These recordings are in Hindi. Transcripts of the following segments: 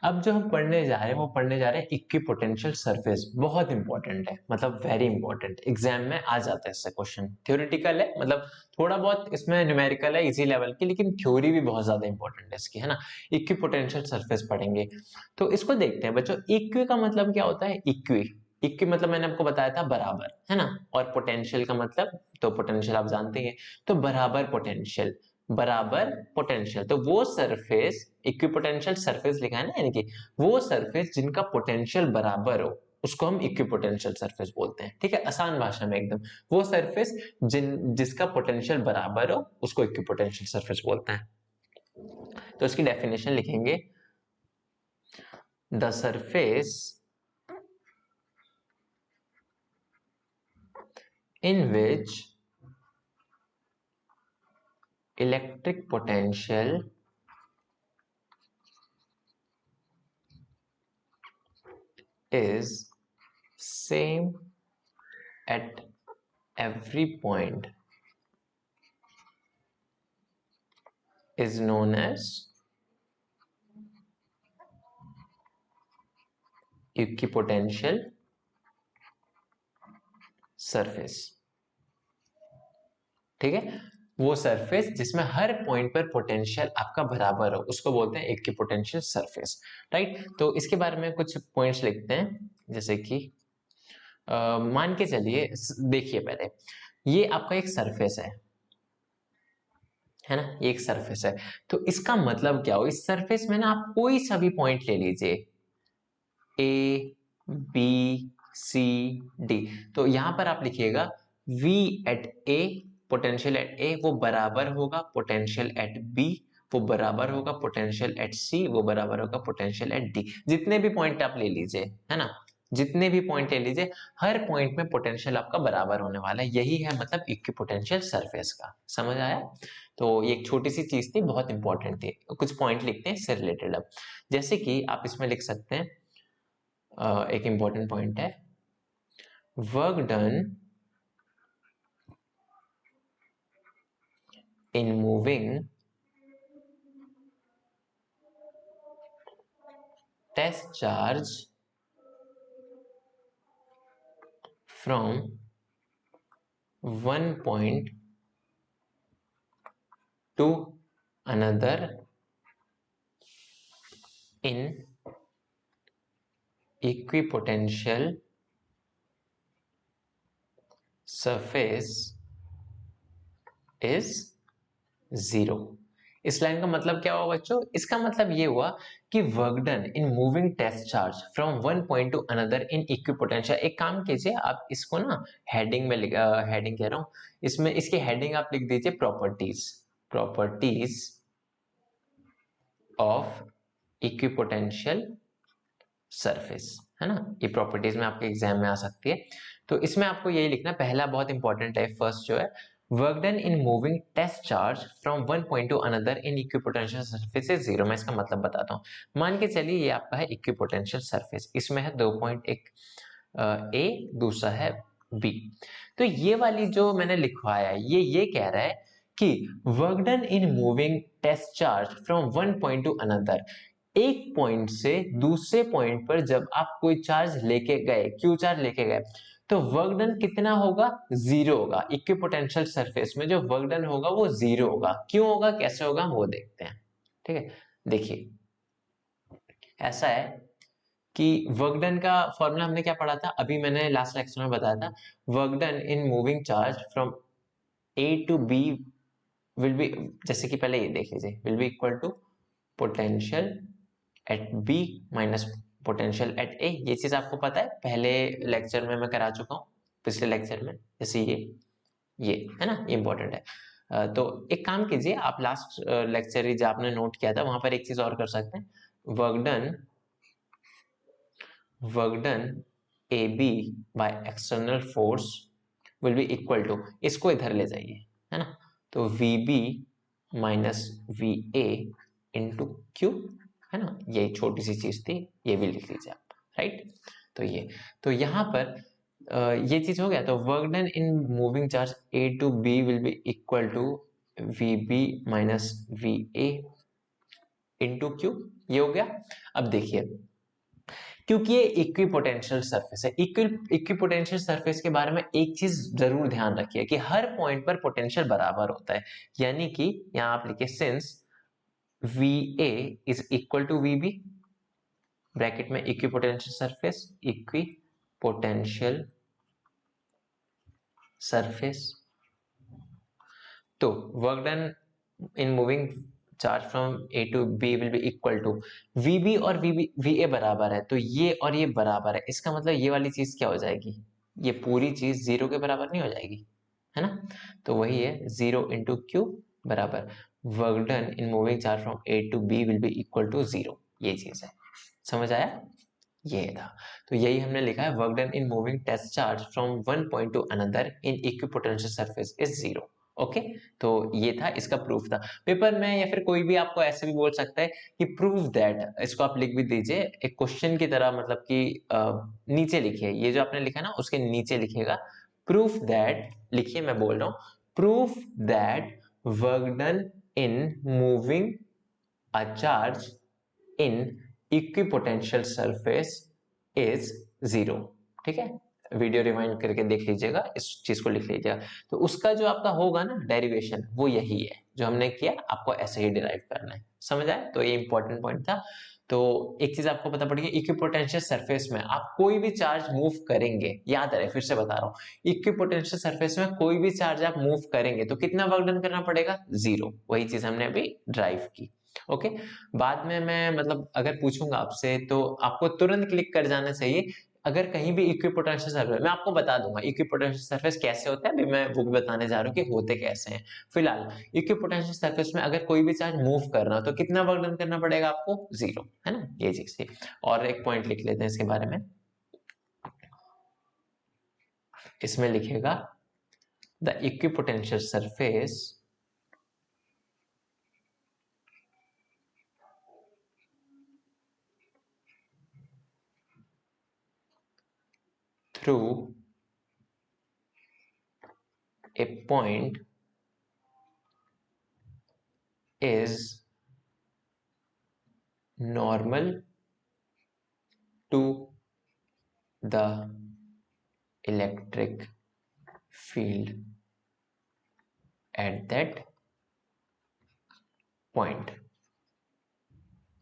अब जो हम पढ़ने जा रहे हैं वो पढ़ने जा रहे हैं इक्विपोटेंशियल सरफेस। बहुत इंपॉर्टेंट है, मतलब वेरी इंपॉर्टेंट, एग्जाम में आ जाता है इससे क्वेश्चन। थ्योरेटिकल है, मतलब थोड़ा बहुत इसमें न्यूमेरिकल है इजी लेवल की, लेकिन थ्योरी भी बहुत ज्यादा इंपॉर्टेंट है इसकी, है ना। इक्विपोटेंशियल सरफेस पढ़ेंगे, तो इसको देखते हैं बच्चों। इक्वी का मतलब क्या होता है? इक्वी, इक्वी मतलब मैंने आपको बताया था बराबर, है ना। और पोटेंशियल का मतलब, तो पोटेंशियल आप जानते हैं, तो बराबर पोटेंशियल, बराबर पोटेंशियल। तो वो सरफेस, इक्विपोटेंशियल सरफेस लिखा है ना, यानी कि वो सरफेस जिनका पोटेंशियल बराबर हो उसको हम इक्विपोटेंशियल सरफेस बोलते हैं। ठीक है, आसान भाषा में एकदम, वो सरफेस जिसका पोटेंशियल बराबर हो उसको इक्विपोटेंशियल सरफेस बोलते हैं। तो इसकी डेफिनेशन लिखेंगे, the surface in which electric potential is same at every point is known as equipotential surface। ठीक है, वो सरफेस जिसमें हर पॉइंट पर पोटेंशियल आपका बराबर हो उसको बोलते हैं इक्विपोटेंशियल सरफेस। राइट, तो इसके बारे में कुछ पॉइंट्स लिखते हैं, जैसे कि मान के चलिए, देखिए पहले ये आपका एक सरफेस है ना, ये एक सरफेस है। तो इसका मतलब क्या हो, इस सरफेस में ना आप कोई सा भी पॉइंट ले लीजिए, ए बी सी डी, तो यहां पर आप लिखिएगा V at A, potential at A वो बराबर होगा पोटेंशियल एट बी, वो बराबर होगा पोटेंशियल एट सी, वो बराबर होगा पोटेंशियल एट डी। जितने भी पॉइंट आप ले लीजिए, है ना, जितने भी पॉइंट ले लीजिए, हर पॉइंट में पोटेंशियल आपका बराबर होने वाला है। यही है मतलब इक्विपोटेंशियल सरफेस का। समझ आया? तो ये एक छोटी सी चीज थी, बहुत इंपॉर्टेंट थी। कुछ पॉइंट लिखते हैं इससे रिलेटेड। अब जैसे कि आप इसमें लिख सकते हैं, एक इंपॉर्टेंट पॉइंट है, work done in moving test charge from one point to another in equipotential surface is zero. इस लाइन का मतलब क्या हुआ बच्चों? इसका मतलब ये हुआ कि work done in moving test charge from one point to another in equipotential. एक काम कीजिए, आप इसको ना हेडिंग में हेडिंग कह रहा हूं, इसमें इसकी हेडिंग आप लिख दीजिए properties, properties of equipotential surface, है ना। ये प्रॉपर्टीज में आपके एग्जाम में आ सकती है। तो इसमें आपको यही लिखना, पहला बहुत इंपॉर्टेंट है, फर्स्ट जो है, work done in moving test charge from one point to another in equipotential surface is zero. मैं इसका मतलब बताता हूँ। मान के चलिए ये आपका है इक्विपोटेंशियल सरफेस, इसमें है 2 पॉइंट, एक ए, दूसरा है बी। तो ये वाली जो मैंने लिखवाया है, ये कह रहा है कि work done in moving test charge from one point to another, एक पॉइंट से दूसरे पॉइंट पर जब आप कोई चार्ज लेके गए, क्यू चार्ज लेके गए, तो वर्क डन कितना होगा? जीरो होगा। इक्विपोटेंशियल सरफेस में जो वर्क डन होगा वो जीरो होगा। क्यों होगा, कैसे होगा, वो देखते हैं। ठीक है, देखिए ऐसा है कि वर्क डन का फॉर्मूला हमने क्या पढ़ा था, अभी मैंने लास्ट लेक्चर में बताया था। Work done in moving charge from A to B will be, जैसे कि पहले ये देख लीजिए, will be equal to potential at B minus potential at A. ये चीज आपको पता है, पहले लेक्चर में मैं करा चुका हूँ, पिछले लेक्चर में। जैसे ये है ना, ये इंपॉर्टेंट है। तो एक काम कीजिए, आप लास्ट लेक्चर जो आपने नोट किया था वहां पर एक चीज और कर सकते हैं, work done A B by external force will be equal to, इसको इधर ले जाइए, है ना, तो V B minus V A into Q, है ना। ये छोटी सी चीज थी, ये भी लिख लीजिए आप। राइट, तो ये, तो यहां पर ये चीज हो गया। तो work done in moving charge A to B will be equal to V B minus V A into Q, ये हो गया। अब देखिए, क्योंकि ये इक्विपोटेंशियल सरफेस है, इक्विपोटेंशियल सरफेस के बारे में एक चीज जरूर ध्यान रखिए कि हर पॉइंट पर पोटेंशियल बराबर होता है। यानी कि यहां आप लिखिए since VA is equal to VB, bracket में इक्विपोटेंशियल सरफेस, इक्विपोटेंशियल सरफेस, तो work done in moving charge from A to B will be equal to VB और VA बराबर है, तो ये और ये बराबर है, इसका मतलब ये वाली चीज क्या हो जाएगी, ये पूरी चीज जीरो के बराबर नहीं हो जाएगी, है ना। तो वही है 0 इंटू क्यू बराबर work done in moving charge from A to B will be equal to 0, ये चीज है। समझ आया, ये था। तो यही हमने लिखा है, work done in moving test charge from one point to another in equipotential surface is 0। Okay, तो ये था, इसका प्रूफ था। पेपर में या फिर कोई भी आपको ऐसे भी बोल सकता है कि प्रूव दैट, इसको आप लिख भी दीजिए एक क्वेश्चन की तरह, मतलब कि नीचे लिखिए, ये जो आपने लिखा ना उसके नीचे लिखिएगा प्रूफ दैट, लिखिए मैं बोल रहा हूं, proof that work done in moving a charge in equipotential surface is 0। ठीक है, वीडियो रिवाइंड करके देख लीजिएगा, इस चीज को लिख लीजिएगा। तो उसका जो आपका होगा ना डेरिवेशन, वो यही है जो हमने किया, आपको ऐसे ही डिराइव करना है। समझ आए, तो ये इंपॉर्टेंट पॉइंट था। तो एक चीज आपको पता पड़ेगी, इक्विपोटेंशियल सरफेस में आप कोई भी चार्ज मूव करेंगे, याद रहे, फिर से बता रहा हूं, इक्विपोटेंशियल सरफेस में कोई भी चार्ज आप मूव करेंगे तो कितना वर्क डन करना पड़ेगा, 0। वही चीज हमने अभी ड्राइव की। ओके, बाद में मैं मतलब अगर पूछूंगा आपसे तो आपको तुरंत क्लिक कर जाना चाहिए। अगर कहीं भी इक्विपोटेंशियल सरफेस, मैं आपको बता दूंगा इक्विपोटेंशियल सरफेस कैसे होता है, अभी मैं वो भी बताने जा रहा हूँ कि होते कैसे हैं। फिलहाल इक्विपोटेंशियल सरफेस में अगर कोई भी चार्ज मूव कर रहा हो तो कितना वर्क डन करना पड़ेगा आपको, 0, है ना, ये चीज थी। और एक पॉइंट लिख लेते हैं इसके बारे में, इसमें लिखेगा the equipotential surface through a point is normal to the electric field at that point।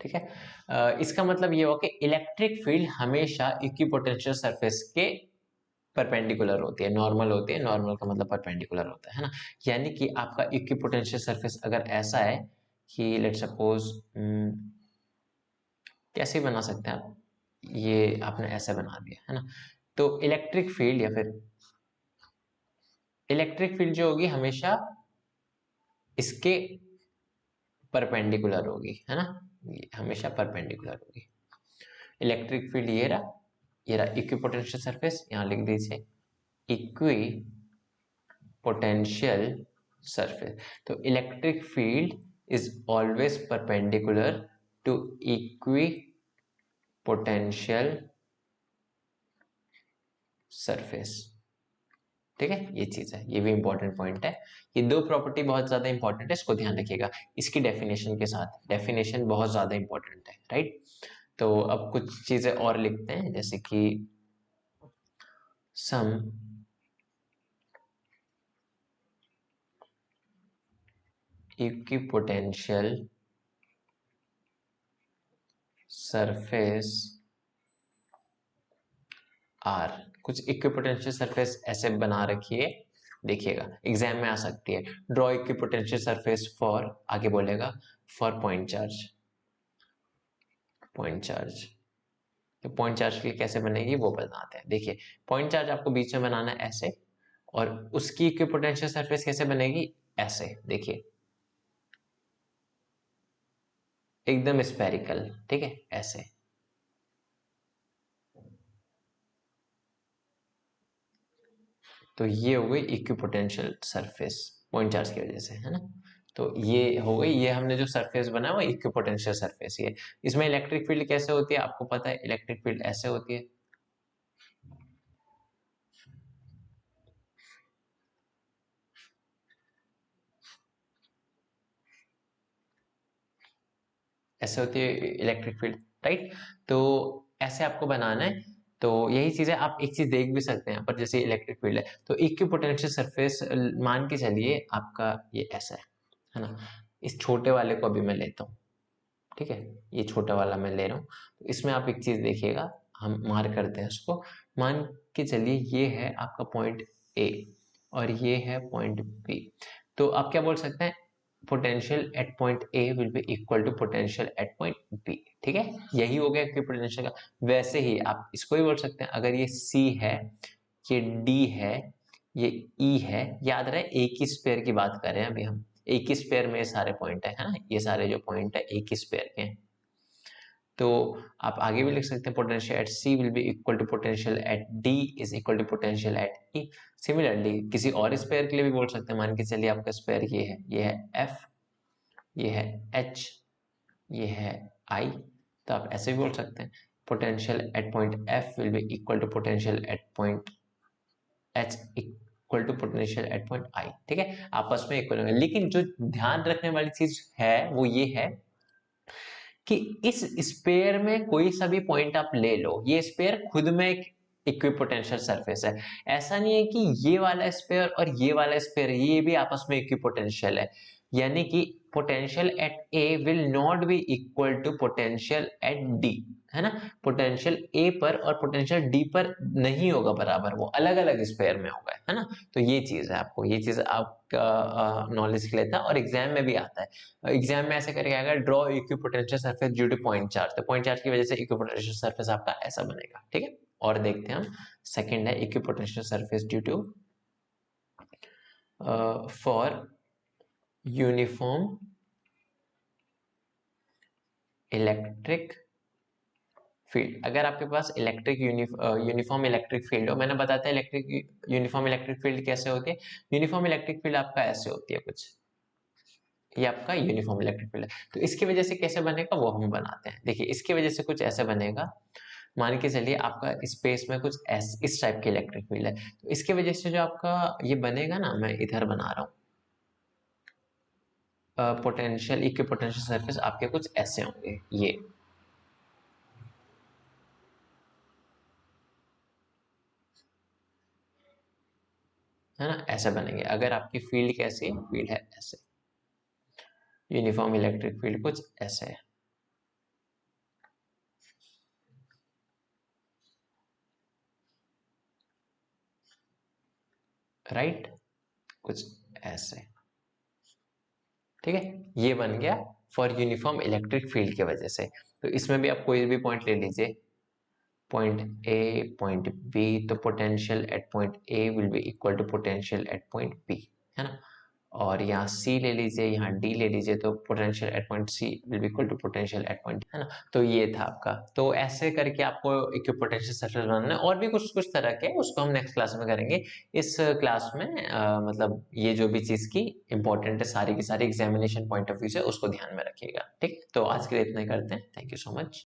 ठीक है, इसका मतलब ये हुआ कि इलेक्ट्रिक फील्ड हमेशा इक्विपोटेंशियल सरफेस के परपेंडिकुलर होती है, नॉर्मल होती है, नॉर्मल का मतलब परपेंडिकुलर होता है ना। यानी कि आपका इक्विपोटेंशियल सरफेस अगर ऐसा है कि लेट सपोज कैसे बना सकते हैं आप, ये आपने ऐसे बना दिया है ना, तो इलेक्ट्रिक फील्ड या फिर इलेक्ट्रिक फील्ड जो होगी हमेशा इसके परपेंडिकुलर होगी, है ना, ये हमेशा परपेंडिकुलर होगी। इलेक्ट्रिक फील्ड ये रहा इक्विपोटेंशियल सरफेस, यहां लिख दीजिए इक्वी पोटेंशियल सरफेस। तो electric field is always perpendicular to equipotential surface. ठीक है, ये चीज है, ये भी इंपॉर्टेंट पॉइंट है। ये दो प्रॉपर्टी बहुत ज्यादा इंपॉर्टेंट है, इसको ध्यान रखिएगा इसकी डेफिनेशन के साथ, डेफिनेशन बहुत ज्यादा इंपॉर्टेंट है, राइट। तो अब कुछ चीजें और लिखते हैं, जैसे कि सम इक्विपोटेंशियल सरफेस आर, कुछ इक्विपोटेंशियल सरफेस ऐसे बना रखिए, देखिएगा एग्जाम में आ सकती है। ड्रॉ इक्विपोटेंशियल सरफेस फॉर, आगे बोलेगा for point charge, point charge. तो पॉइंट चार्ज के लिए कैसे बनेगी वो बताते हैं। देखिए, पॉइंट चार्ज आपको बीच में बनाना है ऐसे, और उसकी इक्विपोटेंशियल सरफेस कैसे बनेगी, ऐसे देखिए, एकदम स्फेरिकल, ठीक है, ऐसे। तो ये हो गई इक्विपोटेंशियल सरफेस पॉइंट चार्ज की वजह से, है ना। तो ये हो गई, ये हमने जो सरफेस बनाया वो इक्विपोटेंशियल सरफेस ही है। इसमें इलेक्ट्रिक फील्ड कैसे होती है आपको पता है, इलेक्ट्रिक फील्ड ऐसे होती है, ऐसे होती है इलेक्ट्रिक फील्ड, राइट। तो ऐसे आपको बनाना है। तो यही चीज है, आप एक चीज देख भी सकते हैं यहाँ पर, जैसे इलेक्ट्रिक फील्ड है तो इक्विपोटेंशियल सरफेस मान के चलिए आपका ये ऐसा है ना। इस छोटे वाले को अभी मैं लेता हूँ, ठीक है, ये छोटा वाला मैं ले रहा हूँ। तो इसमें आप एक चीज देखिएगा, हम मार्क करते हैं उसको। मान के चलिए ये है आपका पॉइंट ए और ये है पॉइंट बी। तो आप क्या बोल सकते हैं, potential at point A will be equal to potential at point B, ठीक है। यही हो गया कि पोटेंशियल का। वैसे ही आप इसको ही बोल सकते हैं, अगर ये सी है, ये डी है, ये ई है, याद रहे एक ही स्पेयर की बात कर रहे हैं अभी हम, एक ही स्पेयर में ये सारे पॉइंट है ना, ये सारे जो पॉइंट है एक ही स्पेयर के हैं। तो आप आगे भी लिख सकते हैं potential at C will be equal to potential at D is equal to potential at E. Similarly किसी और स्पेयर के लिए भी बोल सकते हैं, मान के चलिए आपका स्पेयर ये है एफ, ये है एच, ये है आई। तो आप ऐसे भी बोल सकते हैं potential at point F will be equal to potential at point H equal to potential at point I, ठीक है, आपस में इक्वल होंगे। लेकिन जो ध्यान रखने वाली चीज है वो ये है कि इस स्पेयर में कोई सा भी पॉइंट आप ले लो, ये स्पेयर खुद में एक इक्विपोटेंशियल सरफेस है। ऐसा नहीं है कि ये वाला स्पेयर और ये वाला स्पेयर ये भी आपस में इक्विपोटेंशियल है, यानी कि potential at A will not be equal to potential at D, है ना। पोटेंशियल ए पर और पोटेंशियल डी पर नहीं होगा बराबर, वो अलग अलग स्पेयर में होगा, है ना। तो ये चीज है, आपको ये चीज आपका नॉलेज के लिए था और एग्जाम में भी आता है। एग्जाम में ऐसे करके आएगा, draw equipotential surface due two point charge. तो पॉइंट चार्ज की वजह से इक्विपोटेंशियल सरफेस आपका ऐसा बनेगा, ठीक है। और देखते हैं हम, सेकंड है equipotential surface due to for uniform electric field. अगर आपके पास इलेक्ट्रिक यूनिफॉर्म इलेक्ट्रिक फील्ड हो, मैंने बताया था इलेक्ट्रिक यूनिफॉर्म इलेक्ट्रिक फील्ड कैसे होती है। यूनिफॉर्म इलेक्ट्रिक फील्ड आपका ऐसे होती है कुछ, ये आपका यूनिफॉर्म इलेक्ट्रिक फील्ड है। तो इसकी वजह से कैसे बनेगा वो हम बनाते हैं। देखिए इसकी वजह से कुछ ऐसे बनेगा, मान के चलिए आपका स्पेस में कुछ इस टाइप की इलेक्ट्रिक फील्ड है। तो इसकी वजह से जो आपका ये बनेगा ना, मैं इधर बना रहा हूँ, पोटेंशियल इक्विपोटेंशियल सरफेस आपके कुछ ऐसे होंगे, ये है ना, ऐसे बनेंगे। अगर आपकी फील्ड कैसी है, फील्ड है ऐसे, यूनिफॉर्म इलेक्ट्रिक फील्ड कुछ ऐसे है, राइट, कुछ ऐसे, ठीक है। ये बन गया फॉर यूनिफॉर्म इलेक्ट्रिक फील्ड की वजह से। तो इसमें भी आप कोई भी पॉइंट ले लीजिए, पॉइंट ए, पॉइंट बी, तो potential at point A will be equal to potential at point B, है ना। और यहाँ सी ले लीजिए, यहाँ डी ले लीजिए, तो potential at point C will be equal to potential at point, है ना। तो ये था आपका। तो ऐसे करके आपको इक्विपोटेंशियल सरफेस बनाना है। और भी कुछ कुछ तरह के, उसको हम नेक्स्ट क्लास में करेंगे। इस क्लास में मतलब ये जो भी चीज की इंपॉर्टेंट है सारी की सारी एग्जामिनेशन पॉइंट ऑफ व्यू से, उसको ध्यान में रखिएगा, ठीक। तो आज के लिए इतना ही करते हैं। Thank you so much.